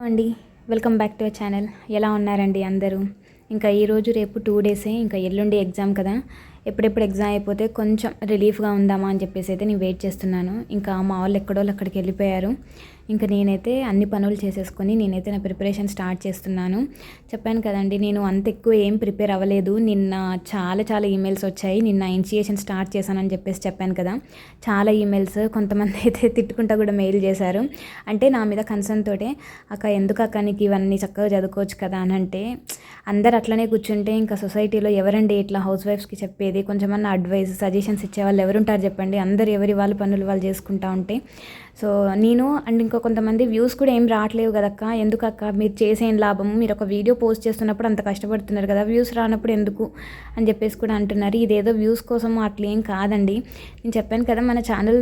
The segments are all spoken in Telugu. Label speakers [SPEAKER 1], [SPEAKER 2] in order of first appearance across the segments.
[SPEAKER 1] అండి, welcome back to our channel. ఎలా ఉన్నారండి అందరూ? ఇంకా ఈరోజు రేపు 2 డేసే, ఇంకా ఎల్లుండి ఎగ్జామ్ కదా. ఎప్పుడెప్పుడు ఎగ్జామ్ అయిపోతే కొంచెం రిలీఫ్గా ఉందామా అని చెప్పేసి అయితే నేను వెయిట్ చేస్తున్నాను. ఇంకా మా వాళ్ళు ఎక్కడోళ్ళు అక్కడికి వెళ్ళిపోయారు. ఇంకా నేనైతే అన్ని పనులు చేసేసుకొని నేనైతే నా ప్రిపరేషన్ స్టార్ట్ చేస్తున్నాను. చెప్పాను కదండి, నేను అంత ఎక్కువ ఏం ప్రిపేర్ అవ్వలేదు. నిన్న చాలా ఈమెయిల్స్ వచ్చాయి. నిన్న ఇనిషియేషన్ స్టార్ట్ చేశానని చెప్పేసి చెప్పాను కదా. చాలా ఈమెయిల్స్, కొంతమంది అయితే తిట్టుకుంటా కూడా మెయిల్ చేశారు. అంటే నా మీద కన్సర్న్ తోటే, అక్క ఎందుకు అక్క నీకు ఇవన్నీ చక్కగా చదువుకోవచ్చు కదా అని. అంటే అందరు అట్లనే కూర్చుంటే ఇంకా సొసైటీలో ఎవరండి ఇట్లా హౌస్ వైఫ్స్కి చెప్పేది? కొంచెమన్నా అడ్వైస్ సజెషన్స్ ఇచ్చేవాళ్ళు ఎవరుంటారు చెప్పండి? అందరు ఎవరి వాళ్ళ పనులు వాళ్ళు చేసుకుంటూ ఉంటే. సో నేను అండ్ ఇంకో కొంతమంది వ్యూస్ కూడా ఏం రావట్లేవు కదక్క, ఎందుకు అక్క మీరు చేసేం లాభం, మీరు ఒక వీడియో పోస్ట్ చేస్తున్నప్పుడు అంత కష్టపడుతున్నారు కదా, వ్యూస్ రానప్పుడు ఎందుకు అని చెప్పేసి కూడా అంటున్నారు. ఇదేదో వ్యూస్ కోసం అట్లా ఏం కాదండి. నేను చెప్పాను కదా, మన ఛానల్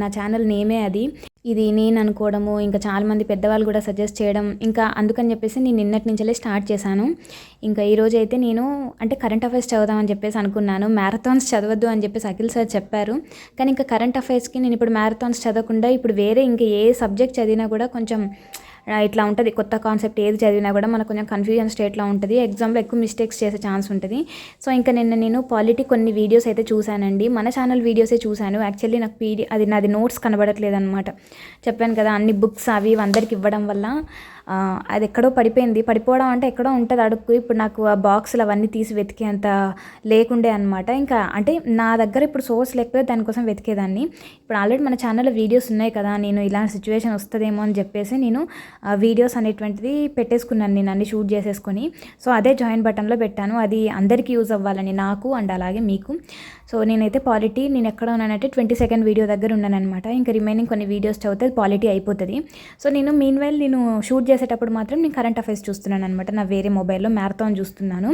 [SPEAKER 1] నా ఛానల్ నేమే అది. ఇది నేను అనుకోవడము, ఇంకా చాలామంది పెద్దవాళ్ళు కూడా సజెస్ట్ చేయడం, ఇంకా అందుకని చెప్పేసి నేను నిన్నటి నుంచే స్టార్ట్ చేశాను. ఇంకా ఈరోజు అయితే నేను అంటే కరెంట్ అఫైర్స్ చదువుదామని చెప్పేసి అనుకున్నాను. మ్యారథాన్స్ చదవద్దు అని చెప్పేసి అఖిల్ సార్ చెప్పారు. కానీ ఇంకా కరెంట్ అఫైర్స్కి నేను ఇప్పుడు మ్యారథాన్స్ చదవకుండా ఇప్పుడు వేరే ఇంకా ఏ సబ్జెక్ట్ చదివినా కూడా కొంచెం ఇట్లా ఉంటుంది. కొత్త కాన్సెప్ట్ ఏది చదివినా కూడా మనకు కొంచెం కన్ఫ్యూజన్ స్టేట్లో ఉంటుంది. ఎగ్జామ్లో ఎక్కువ మిస్టేక్స్ చేసే ఛాన్స్ ఉంటుంది. సో ఇంకా నేను పాలిటీ కొన్ని వీడియోస్ అయితే చూశానండి. మన ఛానల్ వీడియోసే చూశాను. యాక్చువల్లీ నాకు అది నాది నోట్స్ కనబడట్లేదు అనమాట. చెప్పాను కదా, అన్ని బుక్స్ అవి అందరికి ఇవ్వడం వల్ల అది ఎక్కడో పడిపోవడం అంటే ఎక్కడో ఉంటుంది అడుక్కు. ఇప్పుడు నాకు ఆ బాక్సులు అవన్నీ తీసి వెతికేంత లేకుండే అనమాట. ఇంకా అంటే నా దగ్గర ఇప్పుడు సోర్స్ లేకపోతే దానికోసం వెతికేదాన్ని. ఇప్పుడు ఆల్రెడీ మన ఛానల్లో వీడియోస్ ఉన్నాయి కదా, నేను ఇలాంటి సిచ్యువేషన్ వస్తుందేమో అని చెప్పేసి నేను వీడియోస్ అనేటువంటిది పెట్టేసుకున్నాను, నేను అన్ని షూట్ చేసేసుకొని. సో అదే జాయిన్ బటన్లో పెట్టాను, అది అందరికీ యూజ్ అవ్వాలని, నాకు అండ్ అలాగే మీకు. సో నేనైతే పాలిటీ నేను ఎక్కడ ఉన్నానంటే 22nd వీడియో దగ్గర ఉన్నానమాట. ఇంకా రిమైనింగ్ కొన్ని వీడియోస్ చదివితే పాలిటీ అయిపోతుంది. సో నేను మీన్వైల్ నేను షూట్ చేసేటప్పుడు మాత్రం నేను కరెంట్ అఫైర్స్ చూస్తున్నాను అనమాట. నా వేరే మొబైల్లో మ్యారథాన్ చూస్తున్నాను.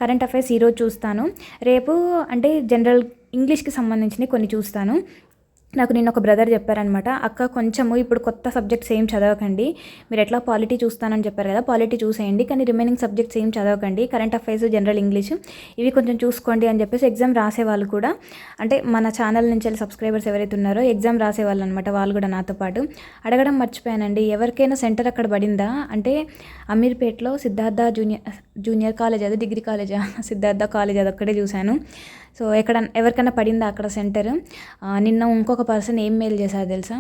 [SPEAKER 1] కరెంట్ అఫైర్స్ ఈరోజు చూస్తాను, రేపు అంటే జనరల్ ఇంగ్లీష్కి సంబంధించినవి కొన్ని చూస్తాను. నాకు నిన్న ఒక బ్రదర్ చెప్పారనమాట, అక్క కొంచెము ఇప్పుడు కొత్త సబ్జెక్ట్స్ ఏం చదవకండి, మీరు ఎట్లా పాలిటీ చూస్తానని చెప్పారు కదా, పాలిటీ చూసేయండి, కానీ రిమైనింగ్ సబ్జెక్ట్స్ ఏం చదవకండి, కరెంట్ అఫైర్స్ జనరల్ ఇంగ్లీష్ ఇవి కొంచెం చూసుకోండి అని చెప్పేసి ఎగ్జామ్ రాసేవాళ్ళు కూడా, అంటే మన ఛానల్ నుంచి సబ్స్క్రైబర్స్ ఎవరైతే ఉన్నారో ఎగ్జామ్ రాసేవాళ్ళు అనమాట, వాళ్ళు కూడా నాతో పాటు అడగడం మర్చిపోయానండి. ఎవరికైనా సెంటర్ అక్కడ పడిందా అంటే, అమీర్పేట్లో సిద్ధార్థ జూనియర్ కాలేజ్, అది డిగ్రీ కాలేజా, సిద్ధార్థ కాలేజ్ అది ఒక్కడే చూశాను. సో ఎవరికైనా పడిందా అక్కడ సెంటర్? నిన్న ఇంకొక పర్సన్ ఏం మెయిల్ చేశారు తెలుసా,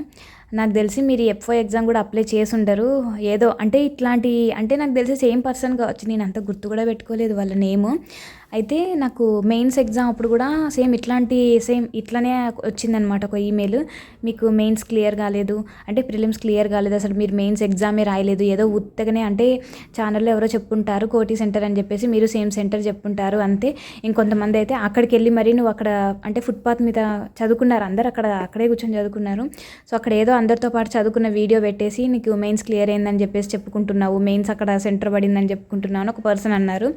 [SPEAKER 1] నాకు తెలిసి మీరు ఎఫ్ఓ ఎగ్జామ్ కూడా అప్లై చేసి ఉండరు ఏదో, అంటే ఇట్లాంటి, అంటే నాకు తెలిసి సేమ్ పర్సన్ కావచ్చు, నేను అంత గుర్తు కూడా పెట్టుకోలేదు వాళ్ళ నేము. అయితే నాకు మెయిన్స్ ఎగ్జామ్ అప్పుడు కూడా సేమ్ ఇట్లనే వచ్చిందనమాట ఒక ఈమెయిల్, మీకు మెయిన్స్ క్లియర్ కాలేదు, అంటే ప్రిలిమ్స్ క్లియర్ కాలేదు, అసలు మీరు మెయిన్స్ ఎగ్జామే రాయలేదు, ఏదో ఉత్తగానే అంటే ఛానల్లో ఎవరో చెప్పుంటారు కోటి సెంటర్ అని చెప్పేసి, మీరు సేమ్ సెంటర్ చెప్పుంటారు అంతే. ఇంకొంతమంది అయితే అక్కడికి వెళ్ళి మరి నువ్వు అక్కడ అంటే ఫుట్పాత్ మీద చదువుకున్నారు, అందరు అక్కడే కూర్చొని చదువుకున్నారు. సో అక్కడ ఏదో అందరితో పాటు చదువుకున్న వీడియో పెట్టేసి నీకు మెయిన్స్ క్లియర్ అయిందని చెప్పేసి చెప్పుకుంటున్నావు, మెయిన్స్ అక్కడ సెంటర్ పడిందని చెప్పుకుంటున్నాను ఒక పర్సన్ అన్నారు.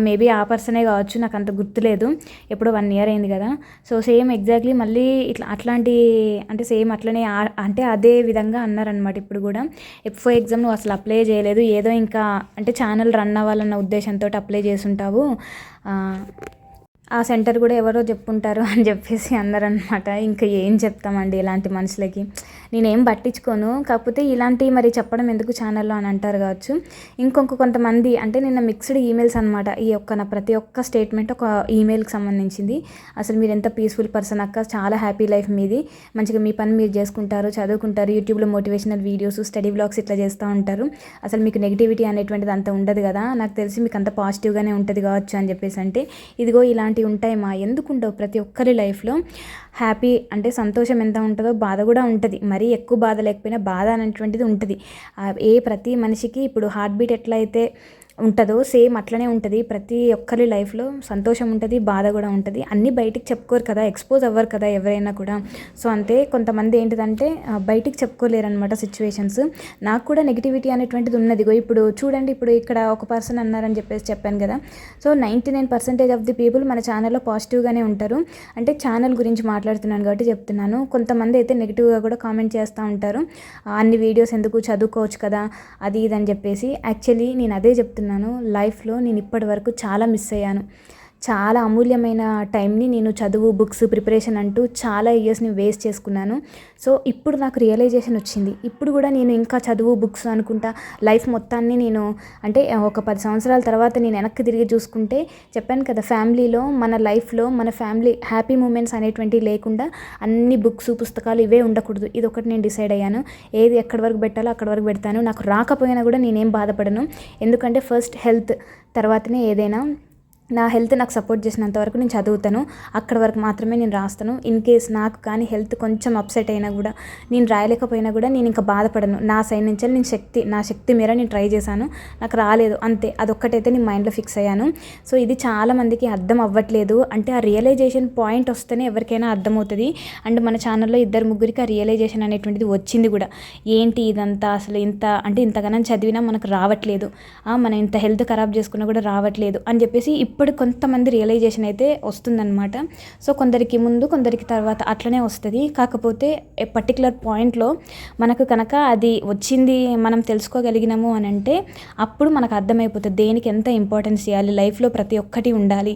[SPEAKER 1] మేబీ ఆ పర్సనే కావచ్చు, నాకు అంత గుర్తులేదు, ఎప్పుడో 1 year అయింది కదా. సో సేమ్ ఎగ్జాక్ట్లీ మళ్ళీ అట్లాంటి అంటే సేమ్ అట్లనే అంటే అదే విధంగా అన్నారనమాట. ఇప్పుడు కూడా ఎఫ్ఓ ఎగ్జామ్ నువ్వు అసలు అప్లై చేయలేదు, ఏదో ఇంకా అంటే ఛానల్ రన్ అవ్వాలన్న ఉద్దేశంతో అప్లై చేసుంటావు, ఆ సెంటర్ కూడా ఎవరో చెప్పుంటారు అని చెప్పేసి అన్నారనమాట. ఇంకా ఏం చెప్తామండి ఇలాంటి మనుషులకి, నేనేం పట్టించుకోను. కాకపోతే ఇలాంటి మరి చెప్పడం ఎందుకు ఛానల్లో అని అంటారు కావచ్చు. కొంతమంది అంటే నిన్న మిక్స్డ్ ఈమెయిల్స్ అనమాట. నా ప్రతి ఒక్క స్టేట్మెంట్ ఒక ఈమెయిల్కి సంబంధించింది. అసలు మీరు ఎంత పీస్ఫుల్ పర్సన్ అక్క, చాలా హ్యాపీ లైఫ్ మీది, మంచిగా మీ పని మీరు చేసుకుంటారు, చదువుకుంటారు, యూట్యూబ్లో మోటివేషనల్ వీడియోస్, స్టడీ వ్లాగ్స్ ఇట్లా చేస్తూ ఉంటారు, అసలు మీకు నెగిటివిటీ అనేటువంటిది అంత ఉండదు కదా, నాకు తెలిసి మీకు అంత పాజిటివ్గానే ఉంటుంది కావచ్చు అని చెప్పేసి అంటే, ఇదిగో ఇలాంటి ఉంటాయి మా, ఎందుకు ఉండవు ప్రతి ఒక్కరి లైఫ్లో. హ్యాపీ అంటే సంతోషం ఎంత ఉంటుందో బాధ కూడా ఉంటుంది, మరీ ఎక్కువ బాధ లేకపోయినా బాధ అనేటువంటిది ఉంటుంది. ప్రతి మనిషికి ఇప్పుడు హార్ట్ బీట్ ఎట్లా అయితే ఉంటుందో సేమ్ అట్లనే ఉంటుంది ప్రతి ఒక్కరి లైఫ్లో, సంతోషం ఉంటుంది, బాధ కూడా ఉంటుంది. అన్నీ బయటికి చెప్పుకోరు కదా, ఎక్స్పోజ్ అవ్వరు కదా ఎవరైనా కూడా. సో అంతే, కొంతమంది ఏంటిదంటే బయటికి చెప్పుకోలేరనమాట సిచ్యువేషన్స్. నాకు కూడా నెగిటివిటీ అనేటువంటిది ఉన్నది. ఇప్పుడు చూడండి, ఇప్పుడు ఇక్కడ ఒక పర్సన్ అన్నారని చెప్పేసి చెప్పాను కదా. సో 99% ఆఫ్ ది పీపుల్ మన ఛానల్లో పాజిటివ్గానే ఉంటారు. అంటే ఛానల్ గురించి మాట్లాడుతున్నాను కాబట్టి చెప్తున్నాను. కొంతమంది అయితే నెగిటివ్గా కూడా కామెంట్ చేస్తూ ఉంటారు, అన్ని వీడియోస్ ఎందుకు, చదువుకోవచ్చు కదా అది ఇది అని చెప్పేసి. యాక్చువల్లీ నేను అదే చెప్తున్నాను, లైఫ్లో నేను ఇప్పటి వరకు చాలా మిస్ అయ్యాను, చాలా అమూల్యమైన టైంని నేను చదువు, బుక్స్, ప్రిపరేషన్ అంటూ చాలా ఇయర్స్ని వేస్ట్ చేసుకున్నాను. సో ఇప్పుడు నాకు రియలైజేషన్ వచ్చింది. ఇప్పుడు కూడా నేను ఇంకా చదువు, బుక్స్ అనుకుంటా లైఫ్ మొత్తాన్ని నేను అంటే ఒక 10 సంవత్సరాల తర్వాత నేను వెనక్కి తిరిగి చూసుకుంటే చెప్పాను కదా, ఫ్యామిలీలో మన లైఫ్లో మన ఫ్యామిలీ హ్యాపీ మూమెంట్స్ అనేటువంటివి లేకుండా అన్ని బుక్స్, పుస్తకాలు ఇవే ఉండకూడదు. ఇది ఒకటి నేను డిసైడ్ అయ్యాను. ఏది ఎక్కడి వరకు పెట్టాలో అక్కడి వరకు పెడతాను. నాకు రాకపోయినా కూడా నేనేం బాధపడను. ఎందుకంటే ఫస్ట్ హెల్త్, తర్వాతనే ఏదైనా. నా హెల్త్ నాకు సపోర్ట్ చేసినంత వరకు నేను చదువుతాను. అక్కడ వరకు మాత్రమే నేను రాస్తాను. ఇన్ కేస్ నాకు కానీ హెల్త్ కొంచెం అప్సెట్ అయినా కూడా, నేను రాయలేకపోయినా కూడా నేను ఇంకా బాధపడను. నా సైడ్ నుంచి నేను నా శక్తి మేర నేను ట్రై చేశాను. నాకు రాలేదు అంతే, అదొక్కటైతే నేను మైండ్లో ఫిక్స్ అయ్యాను. సో ఇది చాలామందికి అర్థం అవ్వట్లేదు. అంటే ఆ రియలైజేషన్ పాయింట్ వస్తేనే ఎవరికైనా అర్థమవుతుంది. అండ్ మన ఛానల్లో 2-3 ఆ రియలైజేషన్ అనేటువంటిది వచ్చింది కూడా. ఏంటి ఇదంతా అసలు, ఇంతగానం చదివినా మనకు రావట్లేదు, మనం ఇంత హెల్త్ ఖరాబ్ చేసుకున్నా కూడా రావట్లేదు అని చెప్పేసి ఇప్పుడు కొంతమంది రియలైజేషన్ అయితే వస్తుందన్నమాట. సో కొందరికి ముందు, కొందరికి తర్వాత అట్లనే వస్తుంది. కాకపోతే పర్టికులర్ పాయింట్లో మనకు కనుక అది వచ్చింది మనం తెలుసుకోగలిగినాము అని అంటే అప్పుడు మనకు అర్థమైపోతుంది దేనికి ఎంత ఇంపార్టెన్స్ ఇవ్వాలి. లైఫ్లో ప్రతి ఒక్కటి ఉండాలి.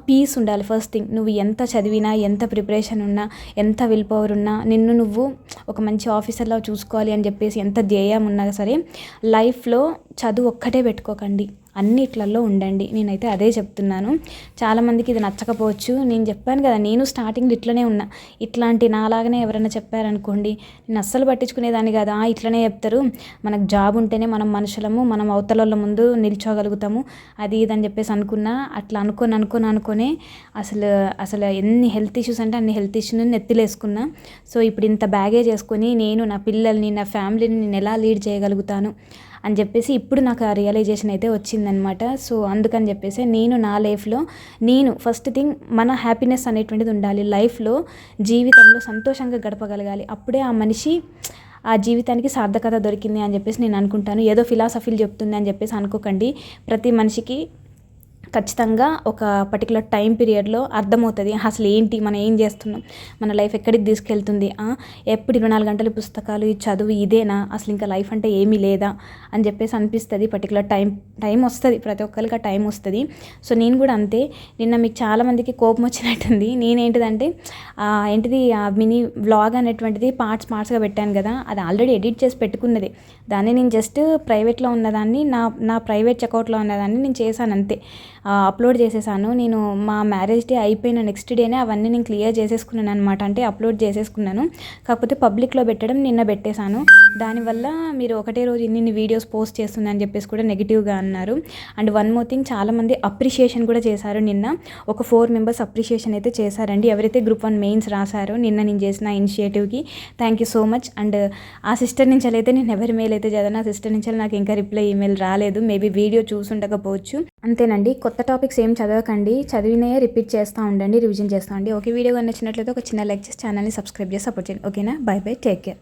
[SPEAKER 1] పీస్ ఉండాలి ఫస్ట్ థింగ్. నువ్వు ఎంత చదివినా, ఎంత ప్రిపరేషన్ ఉన్నా, ఎంత విల్ పవర్ ఉన్నా, నిన్ను నువ్వు ఒక మంచి ఆఫీసర్లా చూసుకోవాలి అని చెప్పేసి ఎంత ధ్యేయం ఉన్నా సరే లైఫ్లో చదువు ఒక్కటే పెట్టుకోకండి, అన్నిట్లలో ఉండండి. నేనైతే అదే చెప్తున్నాను. చాలామందికి ఇది నచ్చకపోవచ్చు. నేను చెప్పాను కదా, నేను స్టార్టింగ్లో ఇట్లనే ఉన్నా. ఇట్లాంటి నాలాగానే ఎవరైనా చెప్పారనుకోండి, నేను అస్సలు పట్టించుకునేదాన్ని కాదు. ఇట్లనే చెప్తారు, మనకు జాబ్ ఉంటేనే మనం మనుషులము, మనం అవతల ముందు నిల్చోగలుగుతాము, అది ఇది అని చెప్పేసి అనుకున్నా. అట్లా అనుకోనే అసలు ఎన్ని హెల్త్ ఇష్యూస్ అంటే అన్ని హెల్త్ ఇష్యూని నెత్తిలేసుకున్నా. సో ఇప్పుడు ఇంత బ్యాగేజ్ చేసుకొని నేను నా పిల్లల్ని, నా ఫ్యామిలీని నేను ఎలా లీడ్ చేయగలుగుతాను అని చెప్పేసి ఇప్పుడు నాకు ఆ రియలైజేషన్ అయితే వచ్చిందనమాట. సో అందుకని చెప్పేసి నేను నా లైఫ్లో ఫస్ట్ థింగ్ మన హ్యాపీనెస్ అనేటువంటిది ఉండాలి. లైఫ్లో జీవితంలో సంతోషంగా గడపగలగాలి. అప్పుడే ఆ మనిషి ఆ జీవితానికి సార్థకత దొరికింది అని చెప్పేసి నేను అనుకుంటాను. ఏదో ఫిలాసఫీలు చెప్తుంది అని చెప్పేసి అనుకోకండి. ప్రతి మనిషికి ఖచ్చితంగా ఒక పర్టికులర్ టైం పీరియడ్లో అర్థమవుతుంది అసలు ఏంటి, మనం ఏం చేస్తున్నాం, మన లైఫ్ ఎక్కడికి తీసుకెళ్తుంది. ఎప్పుడు 24 గంటల పుస్తకాలు, ఈ చదువు ఇదేనా, అసలు ఇంకా లైఫ్ అంటే ఏమీ లేదా అని చెప్పేసి అనిపిస్తుంది. పర్టికులర్ టైం వస్తుంది, ప్రతి ఒక్కరికి ఆ టైం వస్తుంది. సో నేను కూడా అంతే. నిన్న మీకు చాలామందికి కోపం వచ్చినట్టుంది. నేనేంటిదంటే ఆ మినీ వ్లాగ్ అనేటువంటిది పార్ట్స్గా పెట్టాను కదా, అది ఆల్రెడీ ఎడిట్ చేసి పెట్టుకున్నది. దాన్ని నేను జస్ట్ ప్రైవేట్లో ఉన్నదాన్ని, నా ప్రైవేట్ అకౌంట్లో ఉన్నదాన్ని నేను చేశాను అంతే. అప్లోడ్ చేసేసాను. నేను మా మ్యారేజ్ డే అయిపోయిన నెక్స్ట్ డేనే అవన్నీ నేను క్లియర్ చేసేసుకున్నాను అనమాట. అంటే అప్లోడ్ చేసేసుకున్నాను. కాకపోతే పబ్లిక్లో పెట్టడం నిన్న పెట్టేశాను. దానివల్ల మీరు ఒకటే రోజు ఇన్ని వీడియోస్ పోస్ట్ చేస్తుందని చెప్పేసి కూడా నెగిటివ్గా అన్నారు. అండ్ వన్ మోర్ థింగ్, చాలామంది అప్రిషియేషన్ కూడా చేశారు. నిన్న ఒక 4 మెంబర్స్ అప్రిషియేషన్ అయితే చేశారండి. ఎవరైతే గ్రూప్ 1 మెయిన్స్ రాశారో నిన్న నేను చేసిన ఇనిషియేటివ్కి thank you so much. And ఆ సిస్టర్ నుంచి అయితే నేను ఎవరి మెయిల్ అయితే చదివాను, ఆ సిస్టర్ నుంచి నాకు ఇంకా రిప్లై ఈమెయిల్ రాలేదు. మేబీ వీడియో చూసుండకపోవచ్చు. అంతేనండి. కొత్త టాపిక్స్ ఏం చదవకండి, చదివినే రిపీట్ చేస్తూ ఉండండి, రివిజన్ చేస్తూ ఉండండి. ఓకే, వీడియో నచ్చినట్లయితే ఒక చిన్న లైక్ చేసి ఛానల్ని సబ్స్క్రైబ్ చేసి సపోర్ట్ చేయండి. ఓకేనా, బై బై, టేక్ కేర్.